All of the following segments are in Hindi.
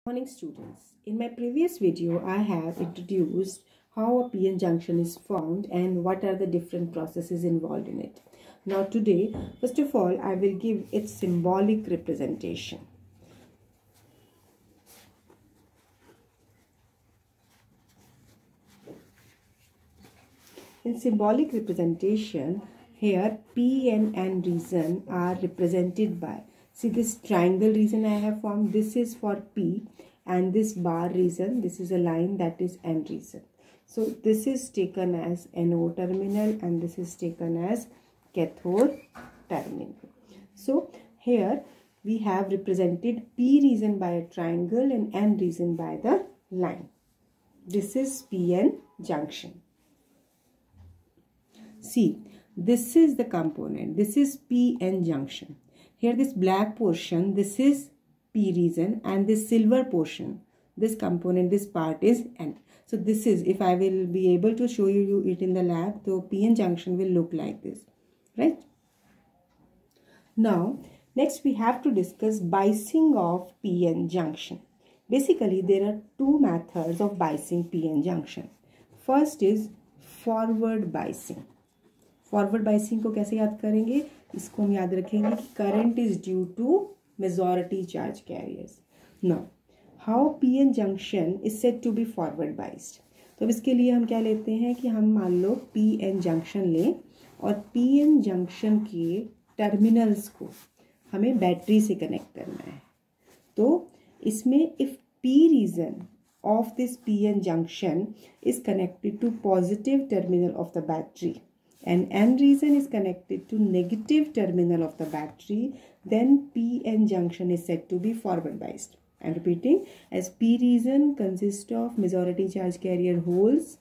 Morning students. In my previous video, I have introduced how a p-n junction is formed and what are the different processes involved in it. Now today, first of all, I will give its symbolic representation. In symbolic representation, here p and n region are represented by, see this triangle region I have formed, this is for p, and this bar region, this is a line that is n region. So this is taken as anode terminal and this is taken as cathode terminal. So here we have represented p region by a triangle and n region by the line. This is p-n junction. See, this is the component. This is p-n junction. Here this black portion, this is p region, and this silver portion, this component, this part is n. So this is, if I will be able to show you it in the lab, so p-n junction will look like this, right? Now, next we have to discuss biasing of p-n junction. Basically, there are two methods of biasing p-n junction. First is forward biasing. Forward biasing को कैसे याद करेंगे? इसको हम याद रखेंगे कि current is due to majority charge carriers. Now how PN junction is said to be forward biased. तो अब इसके लिए हम क्या लेते हैं कि हम मान लो पीएन जंक्शन लें और पीएन जंक्शन के टर्मिनल्स को हमें बैटरी से कनेक्ट करना है. तो इसमें if P region of this PN junction is connected to positive terminal of the battery and n region is connected to negative terminal of the battery, then p-n junction is said to be forward biased. I am repeating, as p region consists of majority charge carrier holes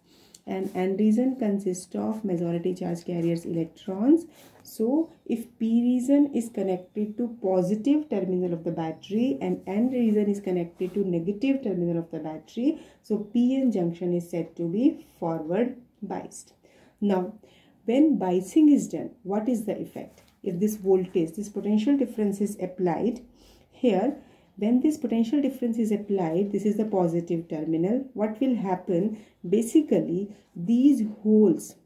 and n region consists of majority charge carriers electrons. So if p region is connected to positive terminal of the battery and n region is connected to negative terminal of the battery, so p-n junction is said to be forward biased. Now when biasing is done, what is the effect? If this voltage, this potential difference is applied here, when this potential difference is applied, this is the positive terminal. What will happen? Basically, these holes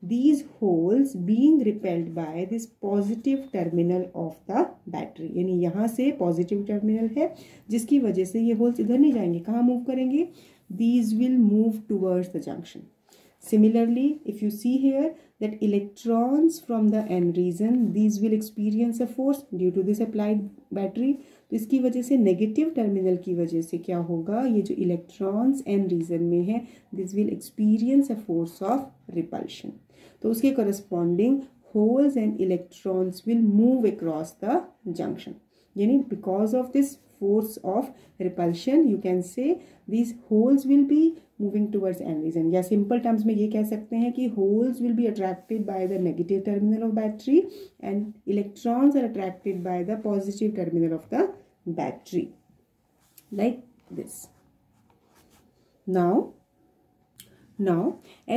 being repelled by this positive terminal of the battery. यानी यहाँ से positive terminal है, जिसकी वजह से ये holes इधर नहीं जाएंगे. कहाँ move करेंगे? These will move towards the junction. Similarly, if you see here that electrons from the n region, these will experience a force due to this applied battery. तो इसकी वजह से नेगेटिव टर्मिनल की वजह से क्या होगा? ये जो इलेक्ट्रॉन्स n रीजन में है, this will experience a force of repulsion. तो उसके corresponding holes and electrons will move across the junction. यानी because of this force of repulsion, you can say these holes will be moving towards n region. या simple terms में ये कह सकते हैं कि holes will be attracted by the negative terminal of battery and electrons are attracted by the positive terminal of the battery, like this. Now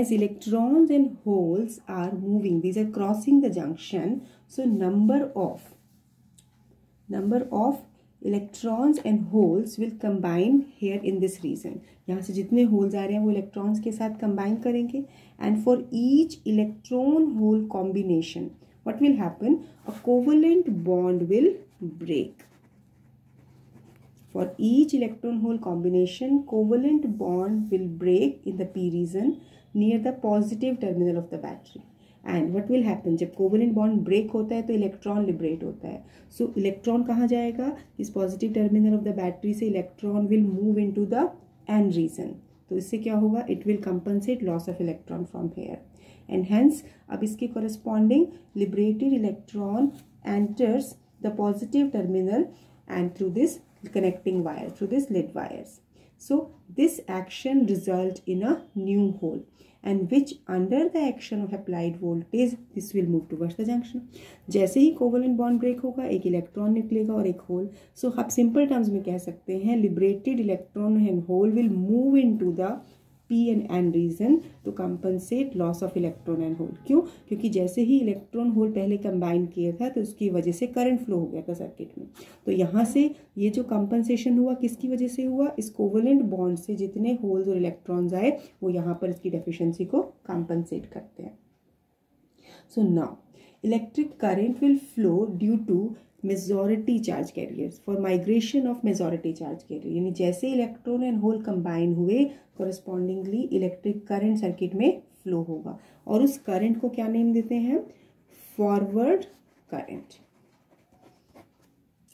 as electrons and holes are moving, these are crossing the junction, so number of electrons and holes will combine here in this region. यहाँ से जितने holes आ रहे हैं वो electrons के साथ combine करेंगे, and for each electron hole combination, what will happen? A covalent bond will break. For each electron hole combination, covalent bond will break in the p region near the positive terminal of the battery. And what will happen? जब कोवलेंट बॉन्ड ब्रेक होता है तो इलेक्ट्रॉन लिबरेट होता है. सो इलेक्ट्रॉन कहाँ जाएगा? इस positive terminal of the battery से electron will move into the N region. तो इससे क्या होगा? It will compensate loss of electron from here and hence अब इसके corresponding liberated electron enters the positive terminal and through this connecting wire, through this lead wires. So this action result in a new hole, and which under the action of applied voltage, this will move towards the junction. जैसे ही कोवलेंट बॉन्ड ब्रेक होगा, एक इलेक्ट्रॉन निकलेगा और एक होल. सो आप सिंपल टर्म्स में कह सकते हैं liberated electron and hole will move into the P and N region to compensate loss of electron and hole. क्यों? क्योंकि जैसे ही इलेक्ट्रॉन होल पहले कंबाइन किया था तो उसकी वजह से करंट फ्लो हो गया था सर्किट में। तो यहाँ से ये जो कंपनसेशन हुआ किसकी वजह से हुआ? इस कोवेलेंट बॉन्ड से जितने होल्स और इलेक्ट्रॉन्स आए वो यहाँ पर इसकी डेफिशिएंसी को कंपनसेट करते हैं। So now electric current will flow due to majority charge carriers for migration of majority charge carrier, यानी जैसे इलेक्ट्रॉन एंड होल कंबाइन हुए correspondingly इलेक्ट्रिक करंट सर्किट में फ्लो होगा और उस करंट को क्या नेम देते हैं? Forward current.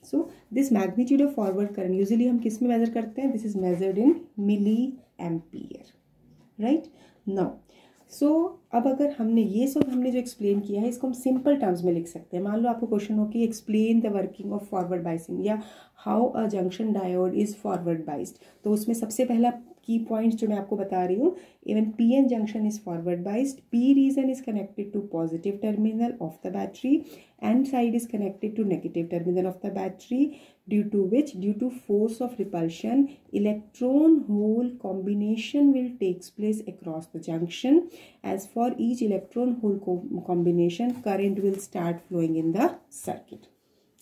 So this magnitude of forward current usually हम किस में मेजर करते हैं? This is measured in milliampere, right. Now so अब अगर हमने ये सब जो एक्सप्लेन किया है इसको हम सिंपल टर्म्स में लिख सकते हैं। मान लो आपको क्वेश्चन हो कि explain the working of forward biasing या how a junction diode is forward biased, तो उसमें सबसे पहला की पॉइंट्स जो मैं आपको बता रही हूँ, even P N junction is forward biased, P region is connected to positive terminal of the battery, N side is connected to negative terminal of the battery, due to force of repulsion electron hole combination will takes place across the junction. As for each electron hole combination current will start flowing in the circuit,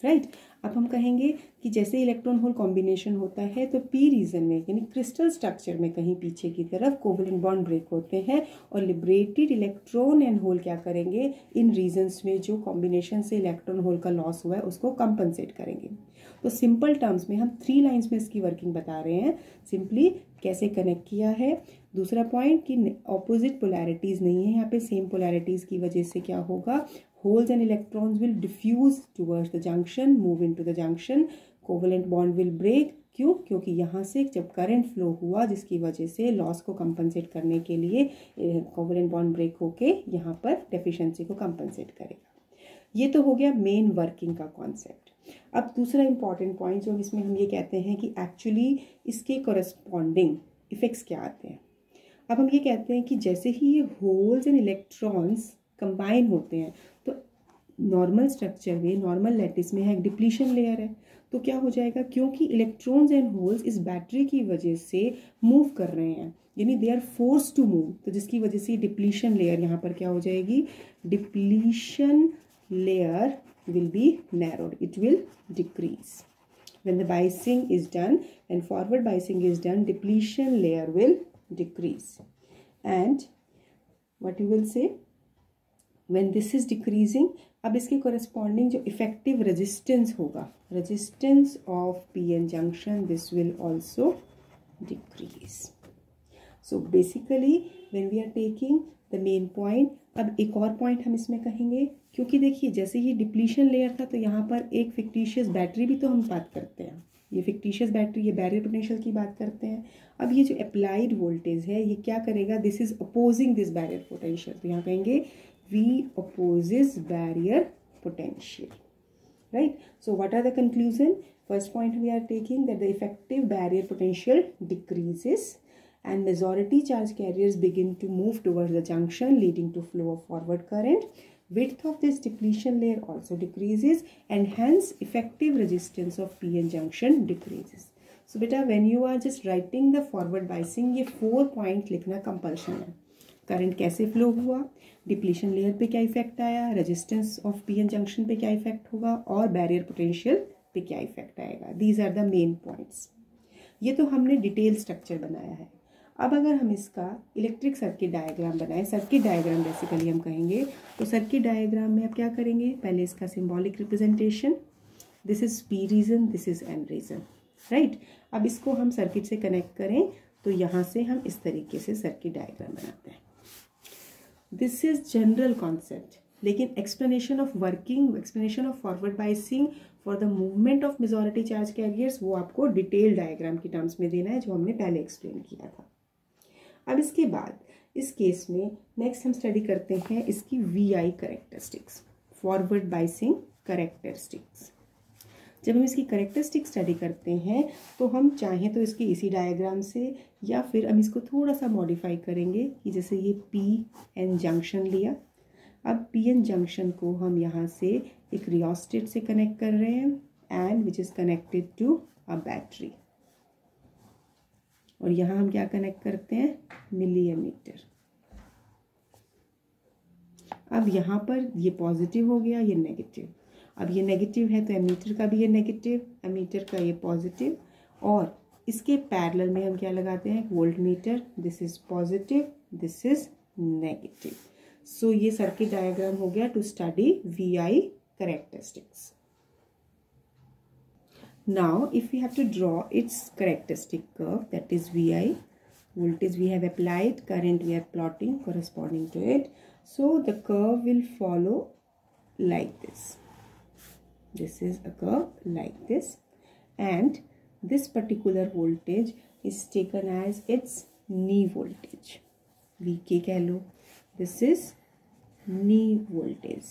right? अब हम कहेंगे कि जैसे इलेक्ट्रॉन होल कॉम्बिनेशन होता है तो पी रीजन में यानी क्रिस्टल स्ट्रक्चर में कहीं पीछे की तरफ कोवेलेंट बॉन्ड ब्रेक होते हैं और लिबरेटेड इलेक्ट्रॉन एंड होल क्या करेंगे? इन रीजन्स में जो कॉम्बिनेशन से इलेक्ट्रॉन होल का लॉस हुआ है उसको कंपनसेट करेंगे। तो सिंपल टर्म्स में हम 3 लाइन्स में इसकी वर्किंग बता रहे हैं, सिंपली कैसे कनेक्ट किया है। दूसरा पॉइंट कि ऑपोजिट पोलैरिटीज नहीं है यहाँ पे, सेम पोलैरिटीज की वजह से क्या होगा? holes and electrons will diffuse towards the junction, move into the junction, covalent bond will break। क्यों? क्योंकि यहाँ से जब करंट फ्लो हुआ जिसकी वजह से लॉस को कंपनसेट करने के लिए कोवेलेंट बॉन्ड ब्रेक होके यहाँ पर डेफिशिएंसी को कंपनसेट करेगा। ये तो हो गया मेन वर्किंग का कॉन्सेप्ट। अब दूसरा इंपॉर्टेंट पॉइंट जो इसमें हम ये कहते हैं कि एक्चुअली इसके कोरस्पॉन्डिंग इफेक्ट्स क्या आते हैं। अब हम ये कहते हैं कि जैसे ही ये होल्स एंड इलेक्ट्रॉन्स कंबाइन होते हैं तो नॉर्मल स्ट्रक्चर में, नॉर्मल लैटिस में है एक डिप्लीशन लेयर है, तो क्या हो जाएगा? क्योंकि इलेक्ट्रॉन्स एंड होल्स इस बैटरी की वजह से मूव कर रहे हैं यानी they are force to move, तो जिसकी वजह से डिप्लीशन लेयर यहाँ पर क्या हो जाएगी? Depletion layer will be narrowed, it will decrease. When the biasing is done and forward biasing is done, depletion layer will decrease. And what you will say? When this is decreasing, अब इसके corresponding जो effective resistance होगा, resistance of PN junction, this will also decrease. So basically when we are taking the main point, अब एक और पॉइंट हम इसमें कहेंगे, क्योंकि देखिए जैसे ये डिप्लीशन लेयर था तो यहाँ पर एक फिक्टिशियस बैटरी भी तो हम बात करते हैं, ये फिक्टिशियस बैटरी, ये बैरियर पोटेंशियल की बात करते हैं। अब ये जो अप्लाइड वोल्टेज है ये क्या करेगा? This is opposing this barrier potential, तो यहाँ कहेंगे we opposes barrier potential, right. So what are the conclusion? First point we are taking that the effective barrier potential decreases and majority charge carriers begin to move towards the junction leading to flow of forward current. Width of this depletion layer also decreases and hence effective resistance of PN junction decreases. So beta when you are just writing the forward biasing ये 4 point लिखना compulsion है। करंट कैसे फ्लो हुआ, डिप्लीशन लेयर पे क्या इफेक्ट आया, रेजिस्टेंस ऑफ पीएन जंक्शन पे क्या इफेक्ट होगा और बैरियर पोटेंशियल पे क्या इफेक्ट आएगा। These are the main points. ये तो हमने डिटेल स्ट्रक्चर बनाया है। अब अगर हम इसका इलेक्ट्रिक सर्किट डायग्राम बनाएं, सर्किट डायग्राम बेसिकली हम कहेंगे, तो सर्किट डायग्राम में अब क्या करेंगे? पहले इसका symbolic representation, this is P region, this is N region, right. अब इसको हम सर्किट से कनेक्ट करें तो यहाँ से हम इस तरीके से सर्किट डायग्राम बनाते हैं। दिस इज जनरल कॉन्सेप्ट, लेकिन explanation of working, explanation of forward biasing for the movement of majority charge carriers वो आपको डिटेल डायग्राम की टर्म्स में देना है जो हमने पहले एक्सप्लेन किया था। अब इसके बाद इस केस में नेक्स्ट हम स्टडी करते हैं इसकी VI characteristics, forward biasing characteristics. जब हम इसकी करेक्टरिस्टिक स्टडी करते हैं तो हम चाहें तो इसकी इसी डायग्राम से या फिर हम इसको थोड़ा सा मॉडिफाई करेंगे कि जैसे ये PN जंक्शन लिया, अब PN जंक्शन को हम यहाँ से एक रियोस्टेट से कनेक्ट कर रहे हैं and which is connected to a battery, और यहाँ हम क्या कनेक्ट करते हैं? Milliammeter. अब यहाँ पर ये पॉजिटिव हो गया, ये नेगेटिव। अब ये नेगेटिव है तो एमीटर का भी ये नेगेटिव, एमीटर का ये पॉजिटिव, और इसके पैरेलल में हम क्या लगाते हैं, volt meter. This is positive, this is negative. So ये सर्किट डायग्राम हो गया to study VI characteristics. Now if we have to draw its characteristic curve, that is VI, voltage we have applied, current we are plotting corresponding to it. So the curve will follow like this. This is a curve like this, and this particular voltage is taken as its knee voltage, VK कह लो. This is knee voltage.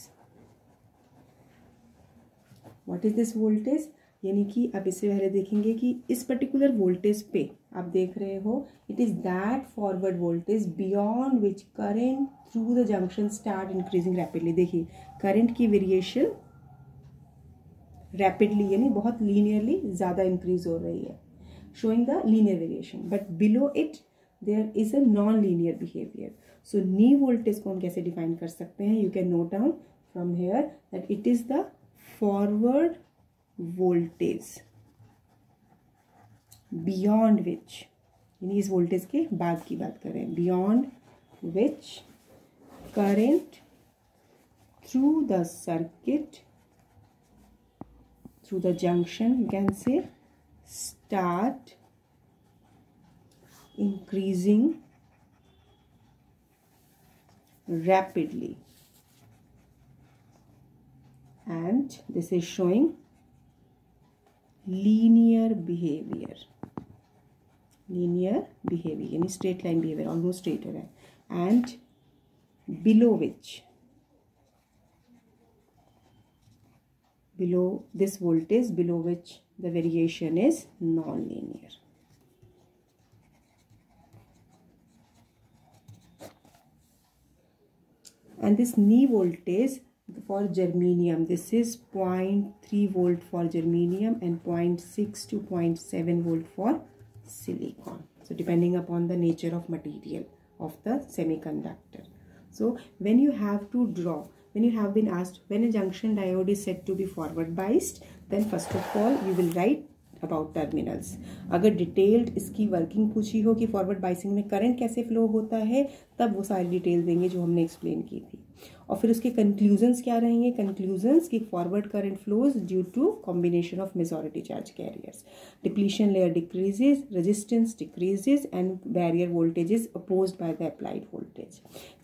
What is this voltage? यानी कि अब इससे पहले देखेंगे कि इस पर्टिकुलर वोल्टेज पे आप देख रहे हो, it is that forward voltage beyond which current through the junction start increasing rapidly. देखिए करंट की वेरिएशन रैपिडली यानी बहुत लीनियरली ज़्यादा इंक्रीज हो रही है, showing the linear variation, but below it there is a non-linear behavior. So knee voltage को हम कैसे define कर सकते हैं? You can note down from here that it is the forward voltage beyond which, यानी इस voltage के बाद की बात करें, beyond which current through the circuit, through the junction, you can say, start increasing rapidly, and this is showing linear behavior. Linear behavior यानी straight line behavior, almost straight है, and below which, below this voltage below which the variation is non-linear. And this knee voltage for germanium, this is 0.3 volt for germanium and 0.6 to 0.7 volt for silicon. So depending upon the nature of material of the semiconductor. So when you have to draw, when you have been asked when a junction diode is said to be forward biased, then first of all you will write about terminals. अगर डिटेल्ड इसकी वर्किंग पूछी हो कि फॉरवर्ड बाइसिंग में करंट कैसे फ्लो होता है, तब वो सारी डिटेल देंगे जो हमने एक्सप्लेन की थी. और फिर उसके कंक्लूजन्स क्या रहेंगे? कंक्लूजन्स कि forward current flows due to combination of majority charge carriers, depletion layer decreases, resistance decreases and barrier voltage is opposed by the applied voltage.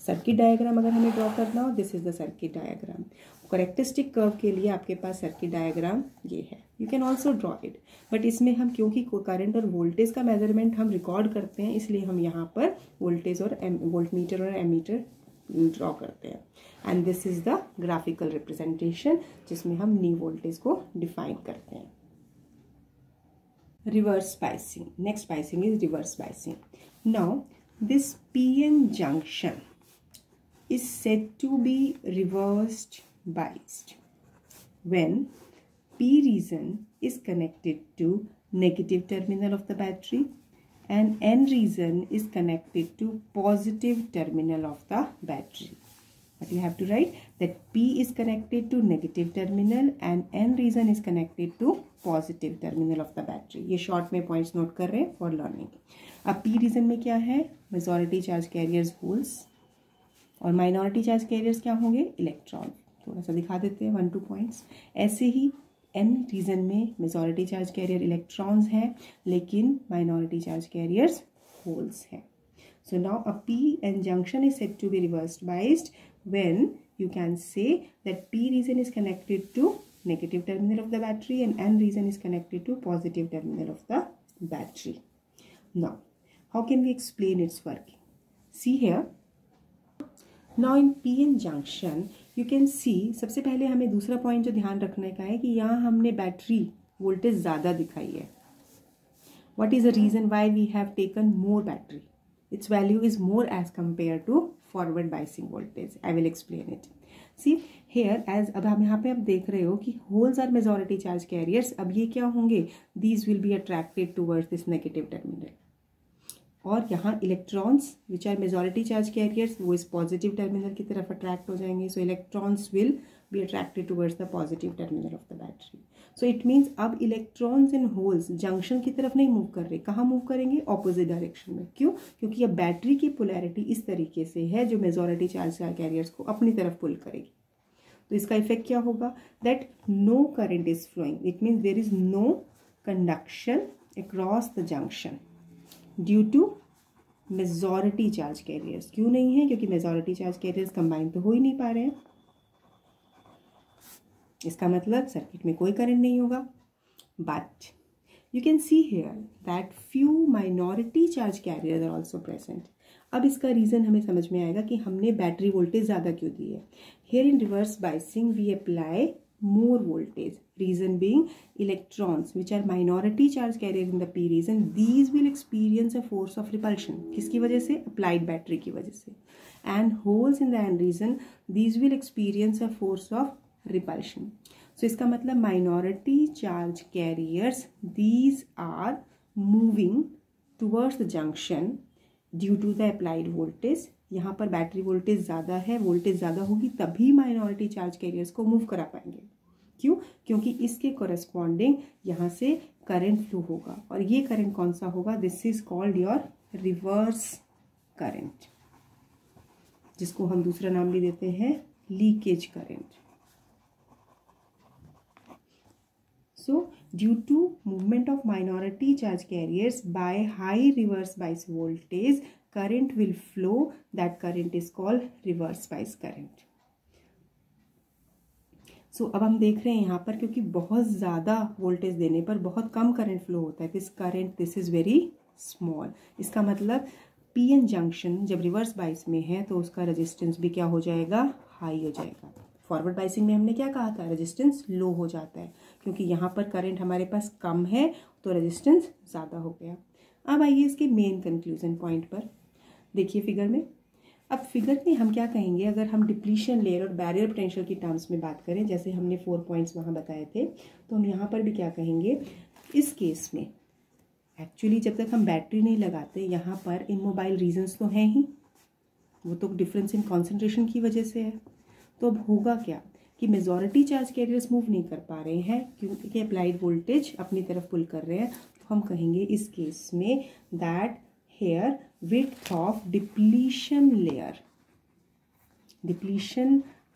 Circuit diagram अगर हमें ड्रॉ करना हो, this is the circuit diagram. Characteristic curve के लिए आपके पास सर्किट डायग्राम ये है. You can also draw it, but इसमें हम क्योंकि करंट और वोल्टेज का मेजरमेंट हम रिकॉर्ड करते हैं, इसलिए हम यहाँ पर वोल्टेज और वोल्टमीटर और एमीटर ड्रॉ करते हैं. And this is the graphical representation जिसमें हम नी वोल्टेज को डिफाइन करते हैं. Reverse biasing. Next biasing is reverse biasing. Now this PN junction is said to be reversed biased when P region is connected to negative terminal of the battery and N region is connected to positive terminal of the battery. But you have to write that P is connected to negative terminal and N region is connected to positive terminal of the battery. ये शॉर्ट में पॉइंट्स नोट कर रहे हैं फॉर लर्निंग. अब P रीजन में क्या है? मेजॉरिटी चार्ज कैरियर्स होल्स, और माइनॉरिटी चार्ज कैरियर्स क्या होंगे? इलेक्ट्रॉन. थोड़ा सा दिखा देते हैं 1-2 पॉइंट्स. ऐसे ही N रीजन में मेजॉरिटी चार्ज कैरियर इलेक्ट्रॉन्स हैं, लेकिन माइनॉरिटी चार्ज कैरियर्स होल्स हैं. So now a PN junction is said to be reversed biased when you can say that P region is connected to negative terminal of the battery and N region is connected to positive terminal of the battery. Now, how can we explain its working? See here. Now in PN junction you can see, सबसे पहले हमें दूसरा पॉइंट जो ध्यान रखने का है कि यहाँ हमने बैटरी वोल्टेज ज़्यादा दिखाई है. What is the reason why we have taken more battery? Its value is more as compared to forward biasing voltage. I will explain it. See here, as अब हम यहाँ पे आप देख रहे हो कि holes are majority charge carriers. अब ये क्या होंगे? These will be attracted towards this negative terminal. और यहाँ electrons which are majority charge carriers वो इस पॉजिटिव टर्मिनल की तरफ अट्रैक्ट हो जाएंगे. So electrons will be attracted towards the positive terminal of the battery. So it means अब इलेक्ट्रॉन्स इन होल्स जंक्शन की तरफ नहीं मूव कर रहे. कहाँ मूव करेंगे? ऑपोजिट डायरेक्शन में. क्यों? क्योंकि अब बैटरी की पोलैरिटी इस तरीके से है जो मेजॉरिटी चार्ज कैरियर्स को अपनी तरफ पुल करेगी. तो इसका इफेक्ट क्या होगा? That no current is flowing. It means there is no conduction across the junction due to majority charge carriers. क्यों नहीं है? क्योंकि मेजॉरिटी चार्ज कैरियर्स कंबाइन तो हो ही नहीं पा रहे हैं. इसका मतलब सर्किट में कोई करंट नहीं होगा. But you can see here that few minority charge carriers are also present. अब इसका रीज़न हमें समझ में आएगा कि हमने बैटरी वोल्टेज ज़्यादा क्यों दी है. Here in reverse biasing we apply more voltage. Reason being electrons which are minority charge carrier in the p region, these will experience a force of repulsion. किसकी वजह से? applied battery की वजह से. And holes in the n region, these will experience a force of repulsion. So इसका मतलब minority charge carriers, these are moving towards the junction due to the applied voltage. यहाँ पर बैटरी वोल्टेज ज़्यादा है, वोल्टेज ज़्यादा होगी तभी माइनॉरिटी चार्ज कैरियर्स को मूव करा पाएंगे. क्यों? क्योंकि इसके कोरेस्पॉन्डिंग यहाँ से करंट फ्लो होगा. और ये करंट कौन सा होगा? This is called your reverse current, जिसको हम दूसरा नाम भी देते हैं leakage current. So due to movement of minority charge carriers by high reverse bias voltage, current will flow. That current is called reverse bias current. So अब हम देख रहे हैं यहाँ पर क्योंकि बहुत ज़्यादा वोल्टेज देने पर बहुत कम करंट फ्लो होता है. This is very small. इसका मतलब पीएन जंक्शन जब रिवर्स बाइस में है तो उसका रेजिस्टेंस भी क्या हो जाएगा? हाई हो जाएगा. फॉरवर्ड बाइसिंग में हमने क्या कहा था? रेजिस्टेंस लो हो जाता है क्योंकि यहाँ पर करंट हमारे पास कम है तो रेजिस्टेंस ज़्यादा हो गया. अब आइए इसके मेन कंक्लूजन पॉइंट पर. देखिए फिगर में. अब फिगर में हम क्या कहेंगे? अगर हम डिप्लीशन लेयर और बैरियर पोटेंशियल की टर्म्स में बात करें, जैसे हमने 4 पॉइंट्स वहाँ बताए थे, तो हम यहाँ पर भी क्या कहेंगे? इस केस में एक्चुअली जब तक हम बैटरी नहीं लगाते यहाँ पर इमोबाइल रीजन्स तो हैं ही, वो तो डिफरेंस इन कॉन्सेंट्रेशन की वजह से है. तो अब होगा क्या कि मेजॉरिटी चार्ज कैरियर्स मूव नहीं कर पा रहे हैं क्योंकि अप्लाइड वोल्टेज अपनी तरफ पुल कर रहे हैं. तो हम कहेंगे इस केस में that here width of depletion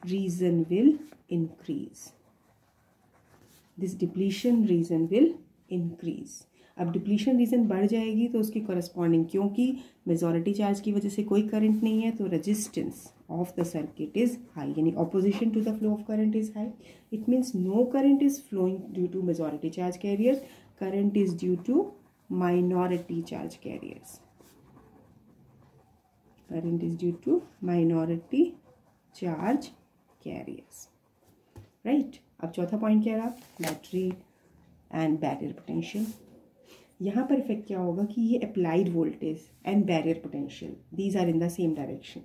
region will increase. This depletion region will increase. अब डिप्लीशन रीजन बढ़ जाएगी तो उसकी कॉरेस्पॉन्डिंग, क्योंकि मेजॉरिटी चार्ज की वजह से कोई करंट नहीं है तो resistance of the circuit is high, यानी opposition to the flow of current is high. It means no current is flowing due to majority charge carriers. Current is due to minority charge carriers. Current is due to minority charge carriers. Right? अब चौथा पॉइंट क्या रहा? Battery and barrier potential. यहाँ पर इफेक्ट क्या होगा कि ये applied voltage and barrier potential these are in the same direction.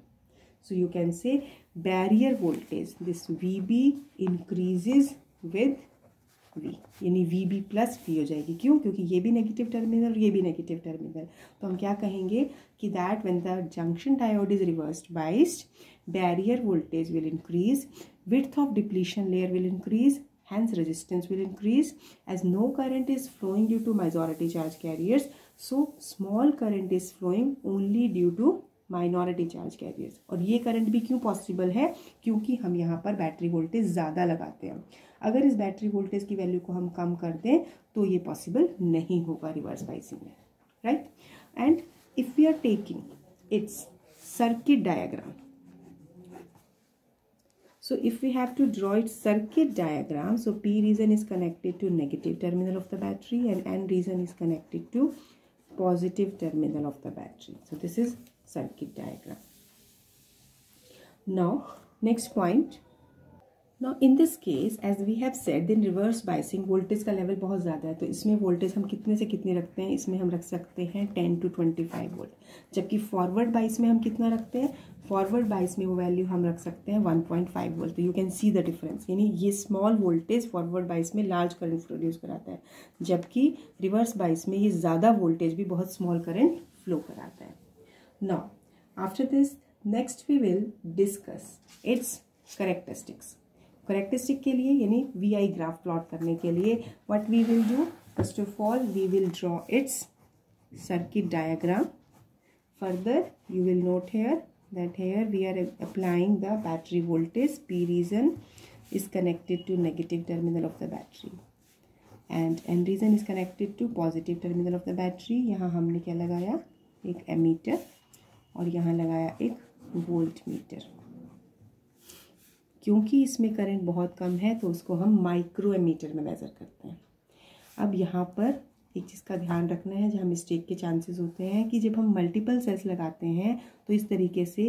So you can say barrier voltage this VB increases with V, यानी VB प्लस V हो जाएगी. क्यों? क्योंकि ये भी नेगेटिव टर्मिनल और ये भी नेगेटिव टर्मिनल. तो हम क्या कहेंगे कि that when the junction diode is reversed biased, barrier voltage will increase, width of depletion layer will increase, hence resistance will increase, as no current is flowing due to majority charge carriers, so small current is flowing only due to minority charge carriers. और ये करंट भी क्यों पॉसिबल है? क्योंकि हम यहाँ पर बैटरी वोल्टेज ज़्यादा लगाते हैं. अगर इस बैटरी वोल्टेज की वैल्यू को हम कम कर दें तो ये पॉसिबल नहीं होगा रिवर्स बाइसिंग में. Right? And if we are taking its circuit diagram, so if we have to draw its circuit diagram, so P region is connected to negative terminal of the battery and N region is connected to positive terminal of the battery. So this is circuit diagram. Now next point. Now in this case as we have said, in reverse biasing voltage का level बहुत ज़्यादा है, तो इसमें voltage हम कितने से कितने रखते हैं? इसमें हम रख सकते हैं 10 to 25 वोल्ट. जबकि फॉरवर्ड बाइस में हम कितना रखते हैं? फॉरवर्ड बाइस में वो वैल्यू हम रख सकते हैं 1.5 वोल्ट. तो you can see the difference, यानी ये स्मॉल वोल्टेज फॉरवर्ड बाइस में लार्ज करंट प्रोड्यूस कराता है, जबकि रिवर्स बाइस में ये ज़्यादा वोल्टेज भी बहुत स्मॉल करंट फ्लो कराता है. Now after this next we will discuss its characteristics. Characteristic के लिए यानी VI ग्राफ प्लॉट करने के लिए what we will do, first of all we will draw its circuit diagram. Further you will note here that here we are applying the battery voltage. P region is connected to negative terminal of the battery and N region is connected to positive terminal of the battery. यहाँ हमने क्या लगाया, एक एमीटर और यहाँ लगाया एक वोल्ट मीटर. क्योंकि इसमें करंट बहुत कम है तो उसको हम माइक्रो एमीटर में मेज़र करते हैं. अब यहाँ पर एक चीज़ का ध्यान रखना है, जहाँ मिस्टेक के चांसेस होते हैं कि जब हम मल्टीपल सेल्स लगाते हैं तो इस तरीके से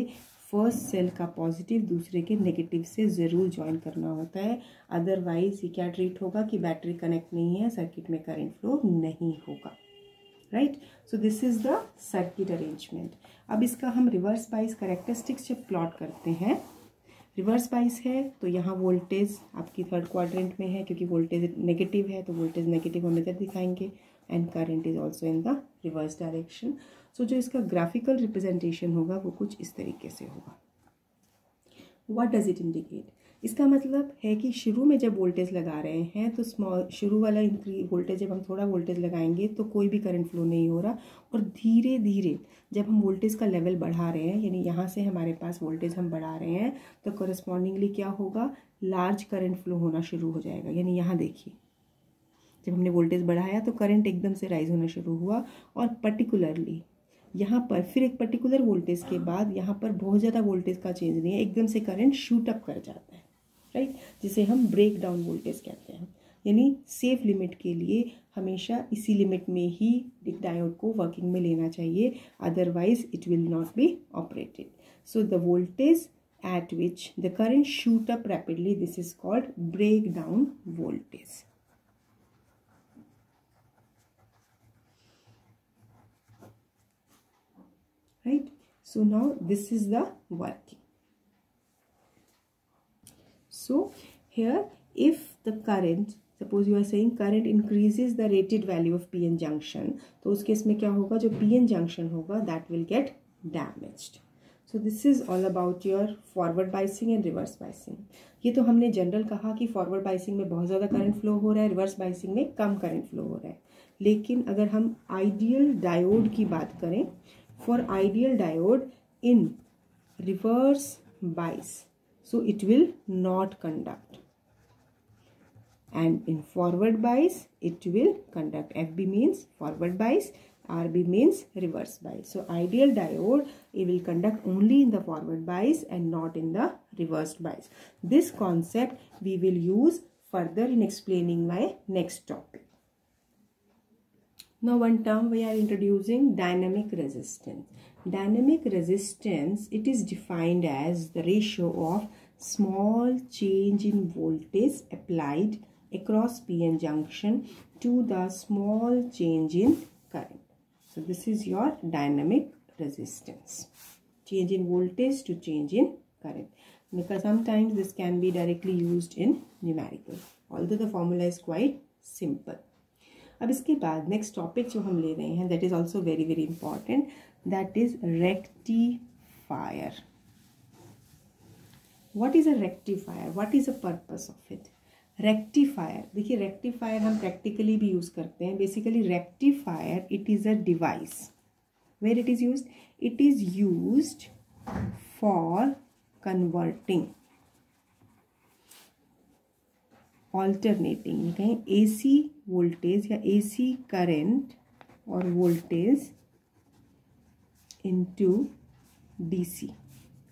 फर्स्ट सेल का पॉजिटिव दूसरे के नेगेटिव से ज़रूर ज्वाइन करना होता है. अदरवाइज ये क्या ट्रीट होगा कि बैटरी कनेक्ट नहीं है, सर्किट में करंट फ्लो नहीं होगा. Right, so this is the circuit arrangement. अब इसका हम रिवर्स बाइस करेक्टरिस्टिक्स जब प्लॉट करते हैं, रिवर्स बाइस है तो यहाँ वोल्टेज आपकी थर्ड क्वाड्रेंट में है, क्योंकि वोल्टेज नेगेटिव है तो वोल्टेज नेगेटिव हम इधर दिखाएंगे and current is also in the reverse direction. So जो इसका ग्राफिकल रिप्रेजेंटेशन होगा वो कुछ इस तरीके से होगा. What does it indicate? इसका मतलब है कि शुरू में जब वोल्टेज लगा रहे हैं तो स्मॉल शुरू वाला वोल्टेज, जब हम थोड़ा वोल्टेज लगाएंगे तो कोई भी करंट फ्लो नहीं हो रहा, और धीरे धीरे जब हम वोल्टेज का लेवल बढ़ा रहे हैं, यानी यहाँ से हमारे पास वोल्टेज हम बढ़ा रहे हैं, तो करस्पॉन्डिंगली क्या होगा, लार्ज करंट फ्लो होना शुरू हो जाएगा. यानी यहाँ देखिए, जब हमने वोल्टेज बढ़ाया तो करंट एकदम से राइज होना शुरू हुआ, और पर्टिकुलरली यहाँ पर फिर एक पर्टिकुलर वोल्टेज के बाद यहाँ पर बहुत ज़्यादा वोल्टेज का चेंज नहीं है, एकदम से करंट शूट अप कर जाता है. राइट, जिसे हम ब्रेक डाउन वोल्टेज कहते हैं. यानी सेफ लिमिट के लिए हमेशा इसी लिमिट में ही डायोड को वर्किंग में लेना चाहिए, otherwise it will not be operated. So the voltage at which the current shoot up rapidly, this is called breakdown voltage. Right, so now this is the working. So here if the current, suppose you are saying current increases the rated value of PN junction, तो उस केस में क्या होगा, जो PN junction होगा that will get damaged. So this is all about your forward biasing and reverse biasing. ये तो हमने जनरल कहा कि फॉरवर्ड बाइसिंग में बहुत ज़्यादा करंट फ्लो हो रहा है, रिवर्स बाइसिंग में कम करंट फ्लो हो रहा है. लेकिन अगर हम आइडियल डायोड की बात करें, for ideal diode in reverse bias, so it will not conduct, and in forward bias it will conduct. FB means forward bias, RB means reverse bias. So ideal diode, it will conduct only in the forward bias and not in the reverse bias. This concept we will use further in explaining my next topic. Now one term we are introducing, dynamic resistance. Dynamic resistance, it is defined as the ratio of small change in voltage applied across PN junction to the small change in current. So this is your dynamic resistance. Change in voltage to change in current. Because sometimes this can be directly used in numerical, although the formula is quite simple. अब इसके बाद नेक्स्ट टॉपिक जो हम ले रहे हैं, that is also very very important, that is rectifier. What is a rectifier, what is a purpose of it? Rectifier, देखिए रेक्टिफायर हम प्रैक्टिकली भी यूज करते हैं. Basically rectifier it is a device. Where it is used? It is used for converting, alternating, कहें AC वोल्टेज या AC करंट और voltage into DC,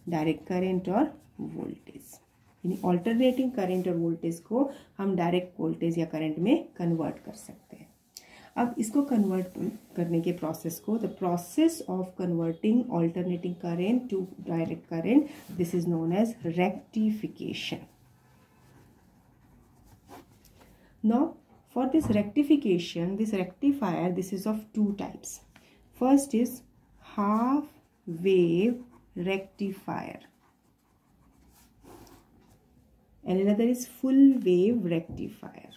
direct current और वोल्टेज. यानी ऑल्टरनेटिंग करंट और वोल्टेज को हम डायरेक्ट वोल्टेज या करंट में कन्वर्ट कर सकते हैं. अब इसको कन्वर्ट करने के प्रोसेस को, the process of converting alternating current to direct current, this is known as rectification. Now for this rectification, this rectifier, this is of two types. First is half wave rectifier and another is full wave rectifier.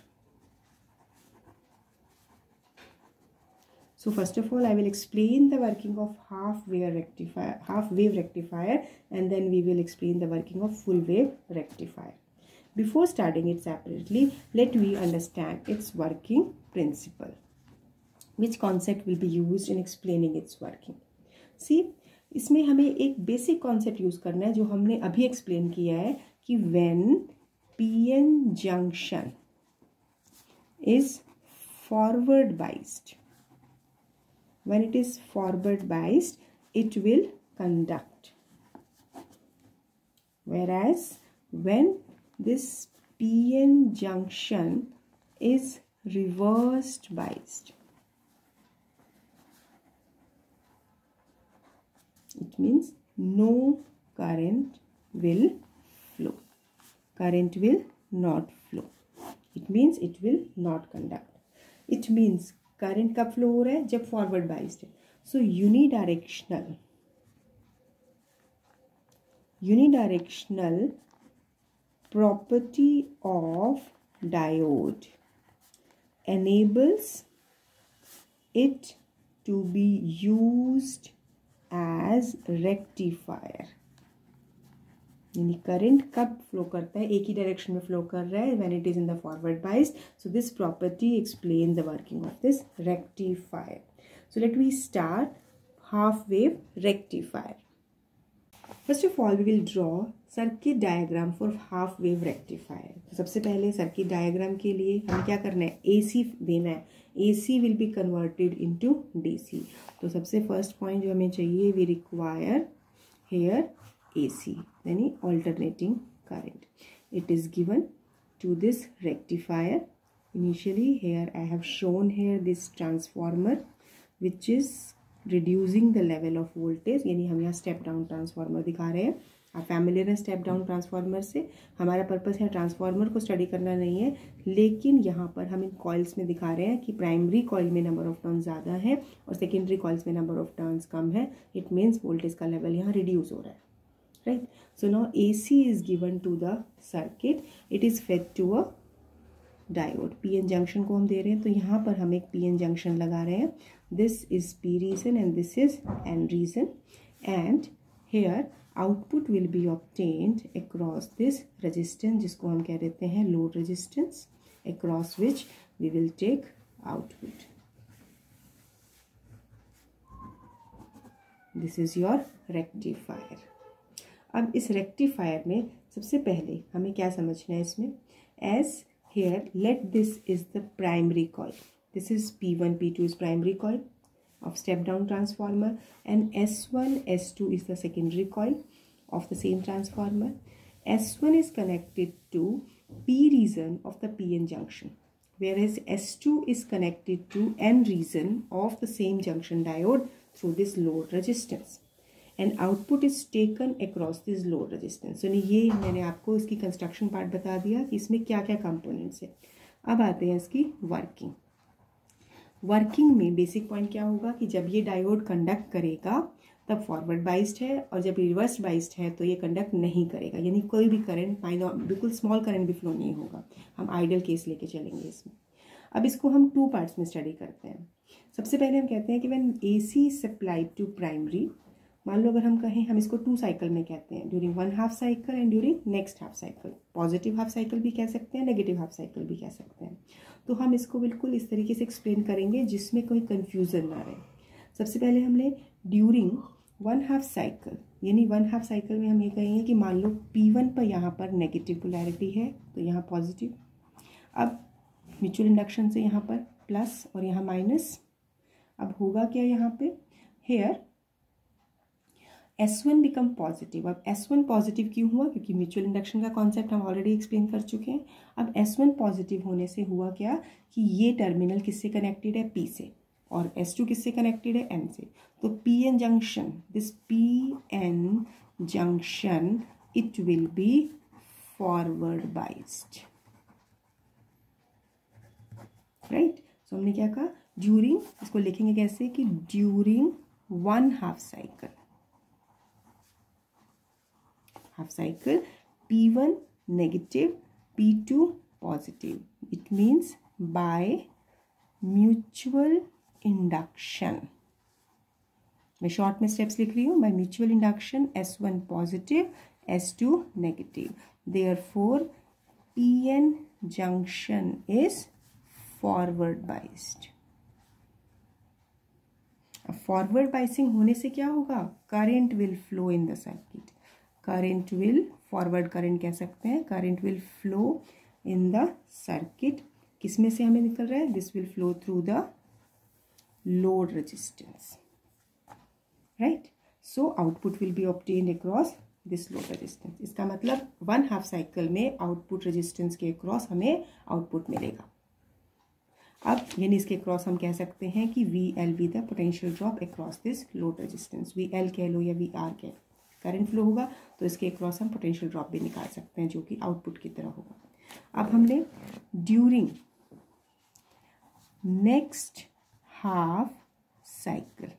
So first of all, I will explain the working of half wave rectifier, and then we will explain the working of full wave rectifier. Before studying it separately, let me understand its working principle. Which concept will be used in explaining its working? See, इसमें हमें एक बेसिक कॉन्सेप्ट यूज करना है जो हमने अभी एक्सप्लेन किया है कि when PN junction is forward biased, when it is forward biased, it will conduct, whereas when this PN junction is reversed biased, it means no current will flow. Current will not flow. It means it will not conduct. It means current कब flow हो रहा है? जब forward biased है. So unidirectional property of diode enables it to be used as rectifier. यानी करंट कब फ्लो करता है? एक ही डायरेक्शन में फ्लो कर रहा है, when it is in the forward biased. So this property explains the working of this rectifier. So let me start half wave rectifier. First of all, we will draw circuit diagram for half wave rectifier. तो सबसे पहले सर्किट डायग्राम के लिए हमें क्या करना है? AC देना है. AC will be converted into DC. तो सबसे फर्स्ट पॉइंट जो हमें चाहिए, we require here AC, यानी alternating current. It is given to this rectifier. Initially here I have shown here this transformer which is reducing the level of voltage, यानी हम यहाँ स्टेप डाउन ट्रांसफार्मर दिखा रहे हैं. आप फैमिलियर हैं स्टेप डाउन ट्रांसफार्मर से. हमारा पर्पस है ट्रांसफार्मर को स्टडी करना नहीं है, लेकिन यहाँ पर हम इन कॉइल्स में दिखा रहे हैं कि प्राइमरी कॉइल में नंबर ऑफ टर्न्स ज़्यादा है और सेकेंडरी कॉइल्स में नंबर ऑफ टर्न्स कम है. इट मीन्स वोल्टेज का लेवल यहाँ रिड्यूस हो रहा है. Right, so now AC is given to the circuit. It is fed to a diode. PN junction को हम दे रहे हैं, तो यहाँ पर हम एक PN junction लगा रहे हैं. This is P region and this is N region, and here output will be obtained across this resistance जिसको हम कह देते हैं load resistance, across which we will take output. This is your rectifier. अब इस रेक्टिफायर में सबसे पहले हमें क्या समझना है इसमें? As here let this is the primary coil. This is P1 P2 is primary coil of step down transformer, and S1 S2 is the secondary coil of the same transformer. S1 is connected to P region of the PN junction, whereas S2 is connected to N region of the same junction diode through this load resistance. And output is taken across this load resistance. So ये मैंने आपको इसकी कंस्ट्रक्शन पार्ट बता दिया कि इसमें क्या क्या कंपोनेंट्स है. अब आते हैं इसकी वर्किंग. वर्किंग में बेसिक पॉइंट क्या होगा कि जब ये डायोड कंडक्ट करेगा तब फॉरवर्ड बाइस्ड है, और जब रिवर्स बाइस्ड है तो ये कंडक्ट नहीं करेगा, यानी कोई भी करंट बिल्कुल स्मॉल करंट भी फ्लो नहीं होगा. हम आइडियल केस लेके चलेंगे इसमें. अब इसको हम टू पार्ट्स में स्टडी करते हैं. सबसे पहले हम कहते हैं कि when AC supplied to primary, मान लो अगर हम कहें, हम इसको 2 साइकिल में कहते हैं, during 1 half cycle and during next half cycle. Positive half cycle भी कह सकते हैं, नेगेटिव हाफ साइकिल भी कह सकते हैं. तो हम इसको बिल्कुल इस तरीके से एक्सप्लेन करेंगे जिसमें कोई कन्फ्यूज़न ना रहे. सबसे पहले हमने ड्यूरिंग 1 हाफ साइकिल, यानी 1 हाफ साइकिल में हम ये कहेंगे कि मान लो P1 पर यहाँ पर नेगेटिव पोलैरिटी है तो यहाँ पॉजिटिव. अब म्यूचुअल इंडक्शन से यहाँ पर प्लस और यहाँ माइनस. अब होगा क्या यहाँ पे? Here S1 become positive. अब S1 पॉजिटिव क्यों हुआ? क्योंकि म्यूचुअल इंडक्शन का कॉन्सेप्ट हम ऑलरेडी एक्सप्लेन कर चुके हैं. अब S1 पॉजिटिव होने से हुआ क्या कि ये टर्मिनल किससे कनेक्टेड है? P से, और S2 किससे कनेक्टेड है? N से. तो PN junction, this PN junction, it will be forward biased. Right. So हमने क्या कहा? ड्यूरिंग, इसको लिखेंगे कैसे कि during 1 half cycle, half cycle, P1 negative, P2 positive. It means by mutual induction, मैं शॉर्ट में स्टेप्स लिख रही हूँ, by mutual induction S1 positive S2 negative, therefore PN junction is forward biased. Forward biasing होने से क्या होगा, current will flow in the circuit, current will, forward current कह सकते हैं, current will flow in the circuit, किसमें से हमें निकल रहा है, this will flow through the load resistance, right. So output will be obtained across this load resistance. इसका मतलब 1/2 साइकिल में आउटपुट रेजिस्टेंस के अक्रॉस हमें आउटपुट मिलेगा। अब यानी इसके क्रॉस हम कह सकते हैं कि VL be the potential drop across this load resistance, VL कह लो या VR कह लो, करंट फ्लो होगा तो इसके क्रॉस हम पोटेंशियल ड्रॉप भी निकाल सकते हैं जो कि आउटपुट की तरह होगा। अब हमने during next half cycle,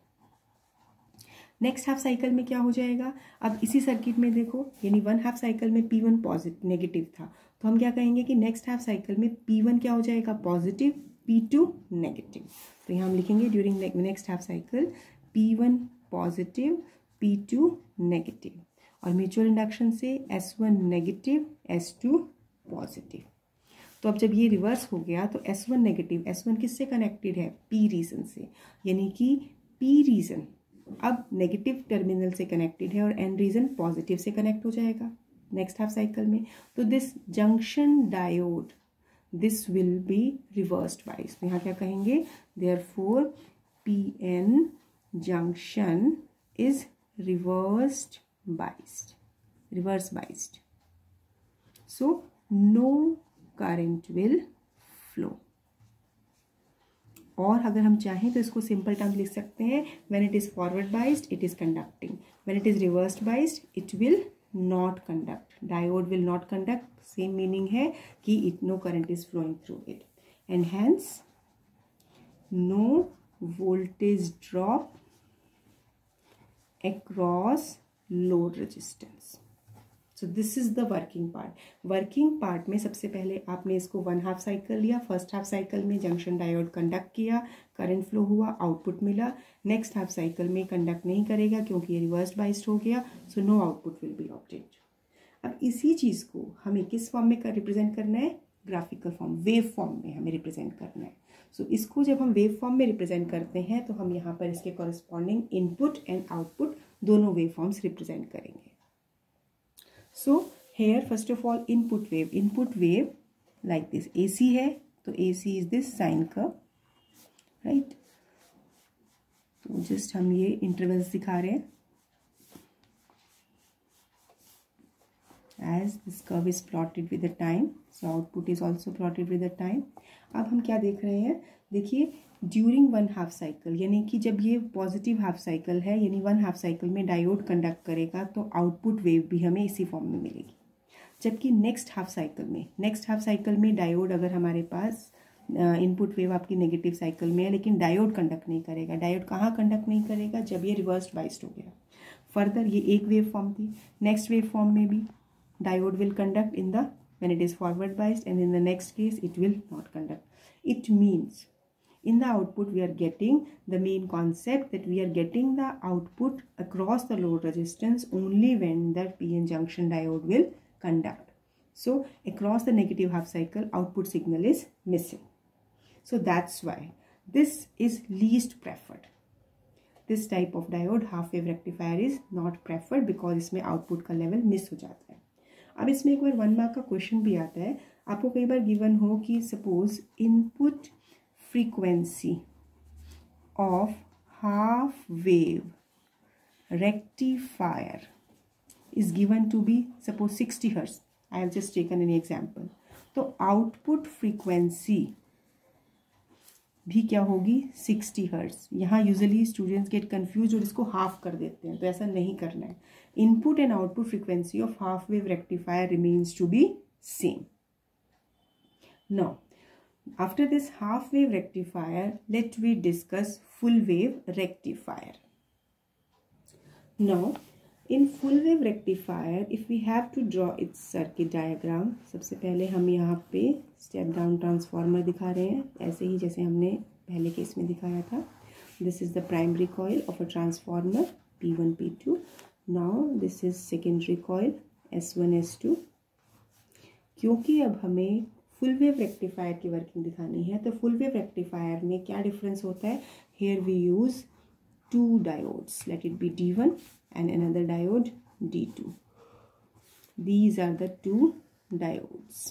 next half cycle में क्या हो जाएगा, अब इसी सर्किट में देखो, यानी 1/2 साइकिल में P1 पॉजिटिव नेगेटिव था, तो हम क्या कहेंगे कि नेक्स्ट हाफ साइकिल में P1 क्या हो जाएगा, पॉजिटिव, P2 नेगेटिव। तो यहाँ हम लिखेंगे during next half cycle P1 positive P2 negative, और म्यूचुअल इंडक्शन से S1 नेगेटिव S2 पॉजिटिव। तो अब जब ये रिवर्स हो गया तो S1 नेगेटिव, S1 किससे कनेक्टेड है, P रीजन से, यानी कि P रीजन अब नेगेटिव टर्मिनल से कनेक्टेड है और N रीजन पॉजिटिव से कनेक्ट हो जाएगा नेक्स्ट हाफ साइकिल में। तो this junction diode, this will be reversed biased, तो यहाँ क्या कहेंगे, therefore PN junction is reversed biased, reverse biased, so no current will flow. और अगर हम चाहें तो इसको सिंपल टर्म लिख सकते हैं, when it is forward biased it is conducting, when it is reversed biased it will not conduct, diode will not conduct, same meaning है कि it no current is flowing through it, and hence no voltage drop across load resistance. So this is the working part. Working part में सबसे पहले आपने इसको 1/2 साइकिल लिया, फर्स्ट हाफ साइकिल में जंक्शन डायोड कंडक्ट किया, करंट फ्लो हुआ, आउटपुट मिला, नेक्स्ट हाफ साइकिल में कंडक्ट नहीं करेगा क्योंकि ये रिवर्स्ड बाइस्ड हो गया, so no output will be obtained. अब इसी चीज़ को हमें किस फॉर्म में रिप्रेजेंट करना है, ग्राफिकल फॉर्म, वेव फॉर्म में हमें रिप्रेजेंट करना है। सो इसको जब हम वेव फॉर्म में रिप्रेजेंट करते हैं तो हम यहाँ पर इसके कॉरेस्पॉन्डिंग इनपुट एंड आउटपुट दोनों वेव फॉर्म्स रिप्रेजेंट करेंगे। So here first of all input wave like this, AC है तो AC is this sine curve, right. तो जस्ट हम ये इंटरवल्स दिखा रहे हैं, as this curve is plotted with the time, so output is also plotted with the time। अब हम क्या देख रहे हैं, देखिए ड्यूरिंग 1/2 साइकिल, यानी कि जब ये पॉजिटिव हाफ साइकिल है, यानी 1/2 साइकिल में डायोड कंडक्ट करेगा तो आउटपुट वेव भी हमें इसी फॉर्म में मिलेगी। जबकि नेक्स्ट हाफ साइकिल में डायोड अगर हमारे पास इनपुट वेव आपकी नेगेटिव साइकिल में है लेकिन डायोड कंडक्ट नहीं करेगा, डायोड कहाँ कंडक्ट नहीं करेगा, जब ये रिवर्स्ड बाइस्ड हो गया। फर्दर ये एक वेव फॉर्म थी, नेक्स्ट वेव फॉर्म में भी diode will conduct in the when it is forward biased, and in the next case it will not conduct. It means in the output we are getting the main concept that we are getting the output across the load resistance only when the PN junction diode will conduct. So across the negative half cycle output signal is missing. So that's why this is least preferred. This type of diode half wave rectifier is not preferred because इसमें output का level miss हो जाता है। अब इसमें एक बार 1 मार्क का क्वेश्चन भी आता है, आपको कई बार गिवन हो कि suppose input frequency of half wave rectifier is given to be suppose 60 hertz, I have just taken an example, तो आउटपुट फ्रीक्वेंसी भी क्या होगी 60 हर्ट्ज। यहाँ यूजुअली स्टूडेंट्स गेट कंफ्यूज और इसको हाफ कर देते हैं, तो ऐसा नहीं करना है। Input and output frequency of half wave rectifier remains to be same. Now after this half wave rectifier let we discuss full wave rectifier. Now in full wave rectifier if we have to draw its circuit diagram, सबसे पहले हम यहाँ पे स्टेप डाउन ट्रांसफॉर्मर दिखा रहे हैं, ऐसे ही जैसे हमने पहले केस में दिखाया था. This is the primary coil of a transformer P1 P2. Now this is secondary coil S1 S2. क्योंकि अब हमें फुल वेव रेक्टिफायर की वर्किंग दिखानी है, तो फुल वेव रेक्टिफायर में क्या डिफरेंस होता है? Here we use 2 diodes. Let it be D1 and another diode D2. These are the 2 diodes.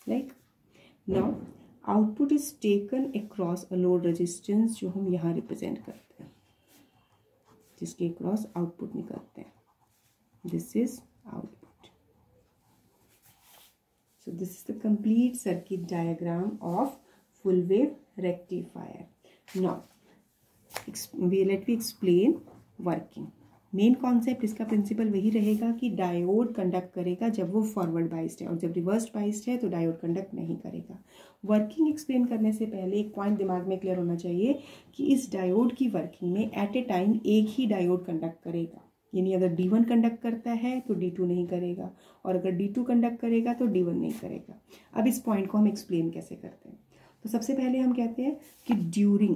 Like now output is taken across a load resistance जो हम यहाँ रिप्रेजेंट करते हैं, जिसके क्रॉस आउटपुट निकलते हैं. This is output. So this is the complete circuit diagram of full wave rectifier. Now let me explain working. Main concept इसका प्रिंसिपल वही रहेगा कि डायोड कंडक्ट करेगा जब वो फॉरवर्ड बाइस्ड है, और जब रिवर्स्ड बाइस्ड है तो डायोड कंडक्ट नहीं करेगा. वर्किंग एक्सप्लेन करने से पहले एक पॉइंट दिमाग में क्लियर होना चाहिए कि इस डायोड की वर्किंग में एट ए टाइम एक ही डायोड कंडक्ट करेगा. यानी अगर D1 कंडक्ट करता है तो D2 नहीं करेगा, और अगर D2 कंडक्ट करेगा तो D1 नहीं करेगा. अब इस पॉइंट को हम एक्सप्लेन कैसे करते हैं? तो सबसे पहले हम कहते हैं कि ड्यूरिंग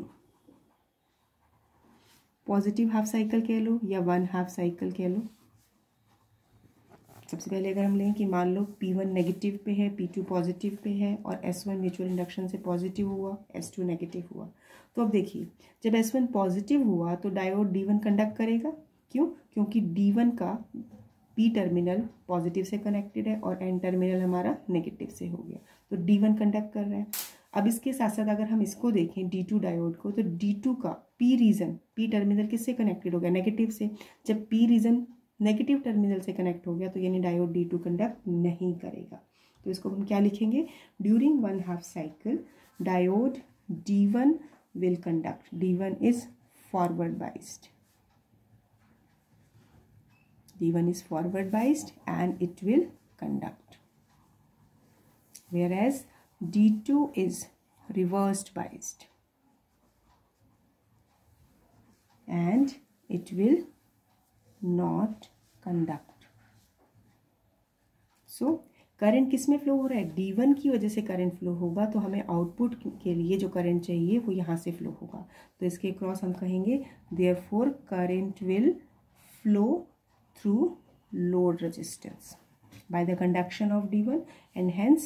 पॉजिटिव हाफ साइकिल कह लो या 1 हाफ साइकिल कह लो. सबसे पहले अगर हम लें कि मान लो P1 नेगेटिव पे है, P2 पॉजिटिव पे है, और S1 म्यूचुअल इंडक्शन से पॉजिटिव हुआ, S2 नेगेटिव हुआ. तो अब देखिए, जब S1 पॉजिटिव हुआ तो डायोड D1 कंडक्ट करेगा. क्यों? क्योंकि D1 का P टर्मिनल पॉजिटिव से कनेक्टेड है और N टर्मिनल हमारा नेगेटिव से हो गया, तो D1 कंडक्ट कर रहा है. अब इसके साथ साथ अगर हम इसको देखें D2 डायोड को, तो D2 का P रीजन, P टर्मिनल किससे कनेक्टेड हो गया? नेगेटिव से. जब P रीजन नेगेटिव टर्मिनल से कनेक्ट हो गया तो यानी डायोड D2 कंडक्ट नहीं करेगा. तो इसको हम क्या लिखेंगे? During 1 half cycle diode D1 will conduct. D1 is forward biased. D1 is forward biased and it will conduct, whereas D2 is reversed biased and it will not conduct. So current किस में फ्लो हो रहा है? D1 की वजह से करंट फ्लो होगा, तो हमें आउटपुट के लिए जो करंट चाहिए वो यहाँ से फ्लो होगा. तो इसके क्रॉस हम कहेंगे therefore current will flow through load resistance by the conduction of D1, and hence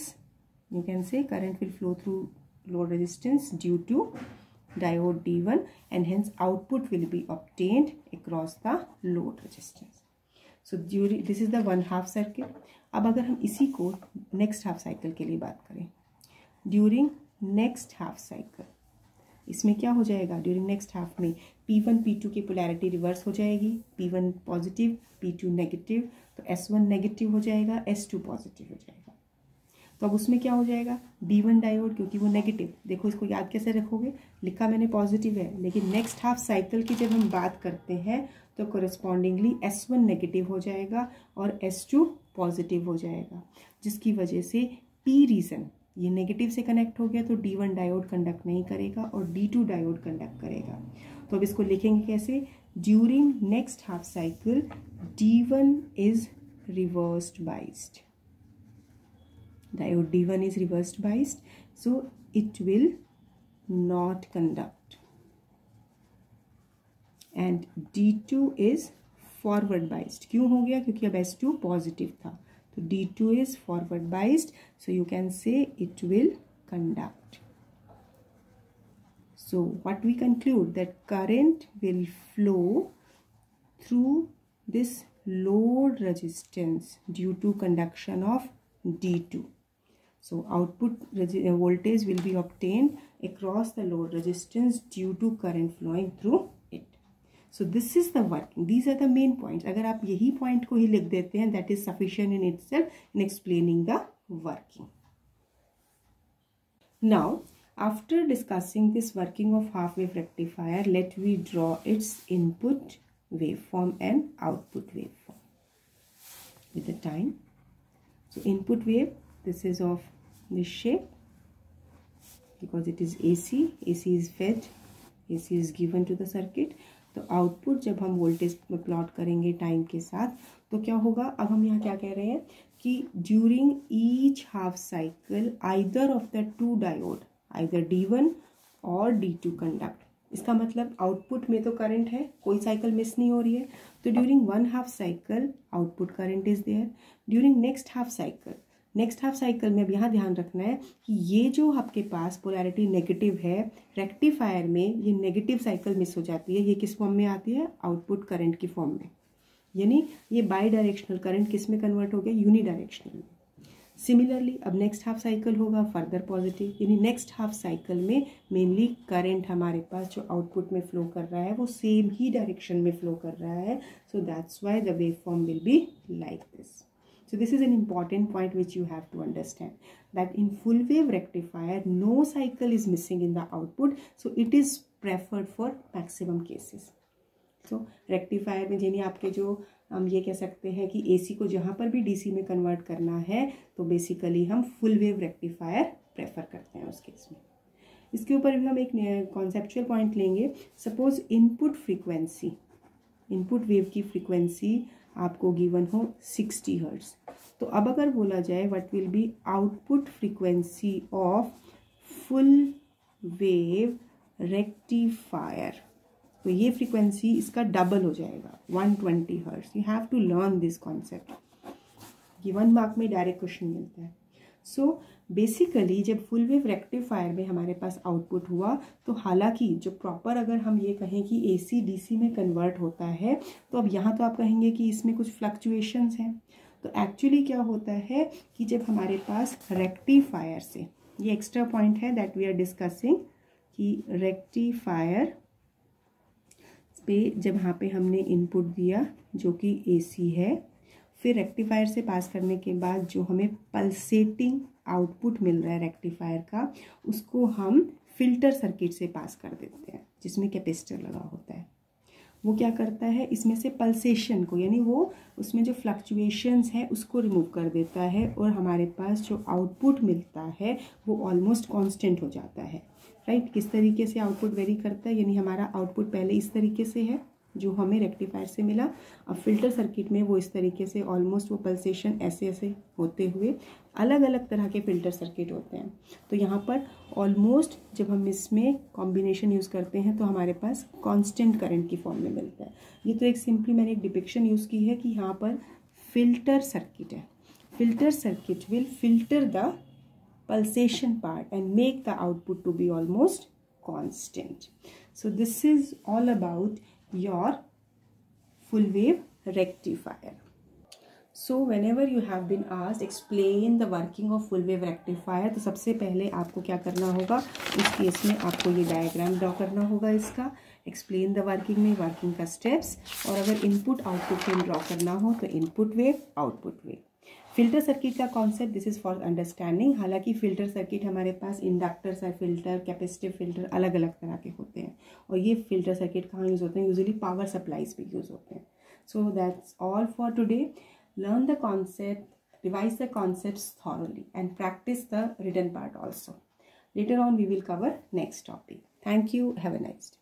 you can say current will flow through load resistance due to diode D1, and hence output will be obtained across the load resistance. So during this is the 1 half circuit. अब अगर हम इसी को नेक्स्ट हाफ साइकिल के लिए बात करें, ड्यूरिंग नेक्स्ट हाफ साइकिल इसमें क्या हो जाएगा? ड्यूरिंग नेक्स्ट हाफ में P1 P2 की पोलैरिटी रिवर्स हो जाएगी. P1 पॉजिटिव, P2 नेगेटिव, तो S1 नेगेटिव हो जाएगा, S2 पॉजिटिव हो जाएगा. तो अब उसमें क्या हो जाएगा? D1 डायोड, क्योंकि वो नेगेटिव, देखो इसको याद कैसे रखोगे? लिखा मैंने पॉजिटिव है, लेकिन नेक्स्ट हाफ साइकिल की जब हम बात करते हैं तो कोरस्पॉन्डिंगली S1 नेगेटिव हो जाएगा और S2 पॉजिटिव हो जाएगा, जिसकी वजह से P रीजन ये नेगेटिव से कनेक्ट हो गया, तो D1 डायोड कंडक्ट नहीं करेगा और D2 डायोड कंडक्ट करेगा. तो अब इसको लिखेंगे कैसे? During next half cycle D1 is reversed biased. Diode D1 is reversed biased, so it will not conduct, and D2 is forward biased. क्यों हो गया? क्योंकि अब S2 पॉजिटिव था, तो D2 is forward biased, so you can say it will conduct. So what we conclude, that current will flow through this load resistance due to conduction of D2. So output voltage will be obtained across the load resistance due to current flowing through it. So this is the working. These are the main points. अगर आप यही point को ही लिख देते हैं, that is sufficient in itself in explaining the working. Now, after discussing this working of half wave rectifier, let me draw its input waveform and output waveform with the time. So input wave, this is of this shape because it is AC. AC is fed, AC is given to the circuit. तो आउटपुट जब हम वोल्टेज में प्लॉट करेंगे टाइम के साथ तो क्या होगा? अब हम यहाँ क्या कह रहे हैं कि during each half cycle either of the 2 diode, either D1 और D2 कंडक्ट। इसका मतलब आउटपुट में तो करंट है, कोई साइकिल मिस नहीं हो रही है, तो during 1/2 cycle output current is there. During next half cycle में अब यहाँ ध्यान रखना है कि ये जो आपके पास पोलैरिटी नेगेटिव है, रेक्टिफायर में ये नेगेटिव साइकिल मिस हो जाती है। ये किस फॉर्म में आती है? आउटपुट करंट की फॉर्म में, यानी ये बाई डायरेक्शनल करंट किस में कन्वर्ट हो गया? यूनिडायरेक्शनल में। सिमिलरली अब नेक्स्ट हाफ साइकिल होगा फर्दर पॉजिटिव, यानी नेक्स्ट हाफ साइकिल में मेनली करंट हमारे पास जो आउटपुट में फ्लो कर रहा है वो सेम ही डायरेक्शन में फ्लो कर रहा है। So that's why the wave form will be like this. So this is an important point which you have to understand, that in full wave rectifier no cycle is missing in the output, so it is preferred for maximum cases. So rectifier में यानी आपके जो हम ये कह सकते हैं कि AC को जहाँ पर भी DC में कन्वर्ट करना है तो बेसिकली हम फुल वेव रेक्टिफायर प्रेफर करते हैं उस केस में. इसके ऊपर भी हम एक कॉन्सेप्चुअल पॉइंट लेंगे. सपोज इनपुट वेव की फ्रीक्वेंसी आपको गिवन हो 60 हर्ट्ज, तो अब अगर बोला जाए what will be output frequency of full wave rectifier, तो ये फ्रीक्वेंसी इसका डबल हो जाएगा 120 hertz. You have to learn this concept. ये 1 मार्क में डायरेक्ट क्वेश्चन मिलता है. सो बेसिकली जब फुल वेव रेक्टिफायर में हमारे पास आउटपुट हुआ तो हालांकि जो प्रॉपर अगर हम ये कहें कि AC DC में कन्वर्ट होता है तो अब यहाँ तो आप कहेंगे कि इसमें कुछ फ्लक्चुएशंस हैं. तो एक्चुअली क्या होता है कि जब हमारे पास रेक्टिफायर से, ये एक्स्ट्रा पॉइंट है दैट वी आर डिस्कसिंग, कि रेक्टिफायर पे जब यहाँ पे हमने इनपुट दिया जो कि AC है, फिर रेक्टिफायर से पास करने के बाद जो हमें पल्सेटिंग आउटपुट मिल रहा है रेक्टिफायर का, उसको हम फिल्टर सर्किट से पास कर देते हैं जिसमें कैपेसिटर लगा होता है. वो क्या करता है, इसमें से पल्सेशन को, यानी वो उसमें जो फ्लक्चुएशंस है उसको रिमूव कर देता है और हमारे पास जो आउटपुट मिलता है वो ऑलमोस्ट कांस्टेंट हो जाता है. राइट. किस तरीके से आउटपुट वेरी करता है, यानी हमारा आउटपुट पहले इस तरीके से है जो हमें रेक्टिफायर से मिला, अब फिल्टर सर्किट में वो इस तरीके से ऑलमोस्ट वो पल्सेशन ऐसे ऐसे होते हुए अलग अलग तरह के फिल्टर सर्किट होते हैं. तो यहाँ पर ऑलमोस्ट जब हम इसमें कॉम्बिनेशन यूज़ करते हैं तो हमारे पास कांस्टेंट करंट की फॉर्म में मिलता है. ये तो एक सिंपली मैंने एक डिपिक्शन यूज़ की है कि यहाँ पर फिल्टर सर्किट है. Filter circuit will filter the pulsation part and make the output to be almost constant. So this is all about your full wave rectifier. So whenever you have been asked explain the working of full wave rectifier, तो सबसे पहले आपको क्या करना होगा, उस केस में आपको ये डायग्राम ड्रॉ करना होगा इसका. एक्सप्लेन द वर्किंग में वर्किंग का स्टेप्स, और अगर इनपुट आउटपुट में ड्रॉ करना हो तो input wave output wave. Filter circuit का concept this is for understanding. हालांकि फिल्टर सर्किट हमारे पास इंडक्टर्स है, फिल्टर, कैपेसिटिव फिल्टर अलग अलग तरह के होते हैं, और ये फिल्टर सर्किट कहाँ यूज़ होते हैं, यूजुअली पावर सप्लाईज पे यूज़ होते हैं. So that's all for today. Learn the concept, revise the concepts thoroughly and practice the written part also. Later on we will cover next topic. Thank you. Have a nice day.